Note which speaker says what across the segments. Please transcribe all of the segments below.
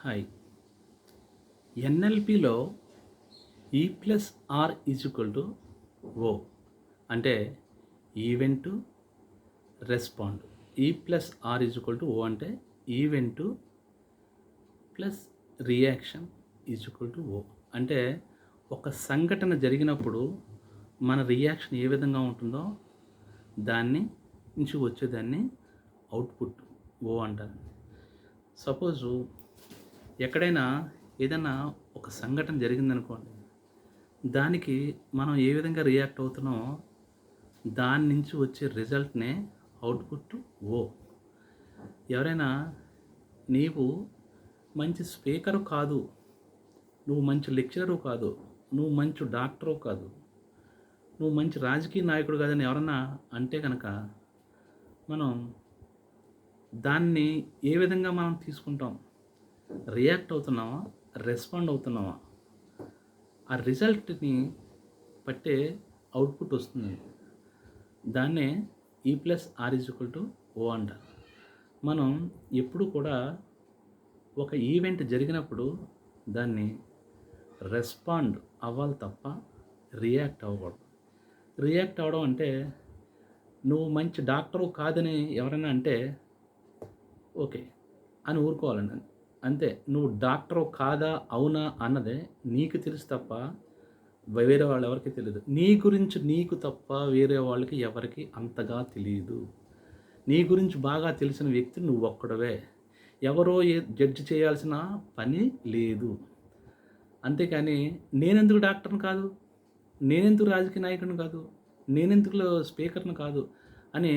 Speaker 1: Hi. ఎన్ఎల్పిలో E+R O అంటే event respond. E+R O అంటే event plus reaction O అంటే ఒక సంఘటన జరిగినప్పుడు మన రియాక్షన్ ఏ విధంగా ఉంటుందో దాన్ని నుంచి వచ్చేదాన్ని అవుట్పుట్ O అంటారు. సపోజు ఎక్కడైనా ఏదైనా ఒక సంఘటన జరిగిందనుకోండి, దానికి మనం ఏ విధంగా రియాక్ట్ అవుతున్నామో దాని నుంచి వచ్చే రిజల్ట్నే అవుట్పుట్ ఓ. ఎవరైనా నీవు మంచి స్పీకరు కాదు, నువ్వు మంచి లెక్చరరు కాదు, నువ్వు మంచి డాక్టరు కాదు, నువ్వు మంచి రాజకీయ నాయకుడు కాదని ఎవరన్నా అంటే కనుక మనం దాన్ని ఏ విధంగా మనం తీసుకుంటాం? రియాక్ట్ అవుతున్నావా, రెస్పాండ్ అవుతున్నావా? ఆ రిజల్ట్ని బట్టే అవుట్పుట్ వస్తుంది. దాన్నే E+R O అంటారు. మనం ఎప్పుడు కూడా ఒక ఈవెంట్ జరిగినప్పుడు దాన్ని రెస్పాండ్ అవ్వాలి తప్ప రియాక్ట్ అవ్వకూడదు. రియాక్ట్ అవ్వడం అంటే నువ్వు మంచి డాక్టరు కాదని ఎవరైనా అంటే ఓకే అని ఊరుకోవాలండి. అంతే. నువ్వు డాక్టరు కాదా అవునా అన్నదే నీకు తెలుసు తప్ప వేరే వాళ్ళు ఎవరికీ తెలియదు. నీ గురించి నీకు తప్ప వేరే వాళ్ళకి ఎవరికి అంతగా తెలియదు. నీ గురించి బాగా తెలిసిన వ్యక్తి నువ్వు ఒక్కడవే. ఎవరో జడ్జి చేయాల్సిన పని లేదు. అంతేకాని నేనెందుకు డాక్టర్ని కాదు, నేనెందుకు రాజకీయ నాయకుడిని కాదు, నేనెందుకు స్పీకర్ని కాదు అని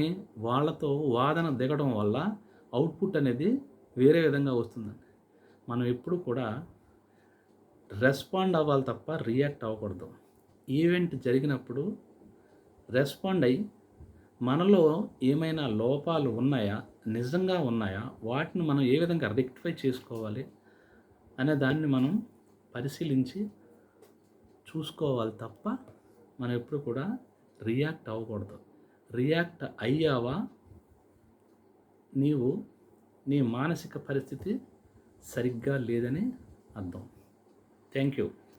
Speaker 1: వాళ్ళతో వాదన దిగడం వల్ల అవుట్పుట్ అనేది వేరే విధంగా వస్తుందండి. మనం ఎప్పుడు కూడా రెస్పాండ్ అవ్వాలి తప్ప రియాక్ట్ అవ్వకూడదు. ఈవెంట్ జరిగినప్పుడు రెస్పాండ్ అయ్యి మనలో ఏమైనా లోపాలు ఉన్నాయా, నిజంగా ఉన్నాయా, వాటిని మనం ఏ విధంగా రెక్టిఫై చేసుకోవాలి అనే దాన్ని మనం పరిశీలించి చూసుకోవాలి తప్ప మనం ఎప్పుడు కూడా రియాక్ట్ అవ్వకూడదు. రియాక్ట్ అయ్యావా, నీవు నీ మానసిక పరిస్థితి సరిగ్గా లేదని అర్థం. Thank you.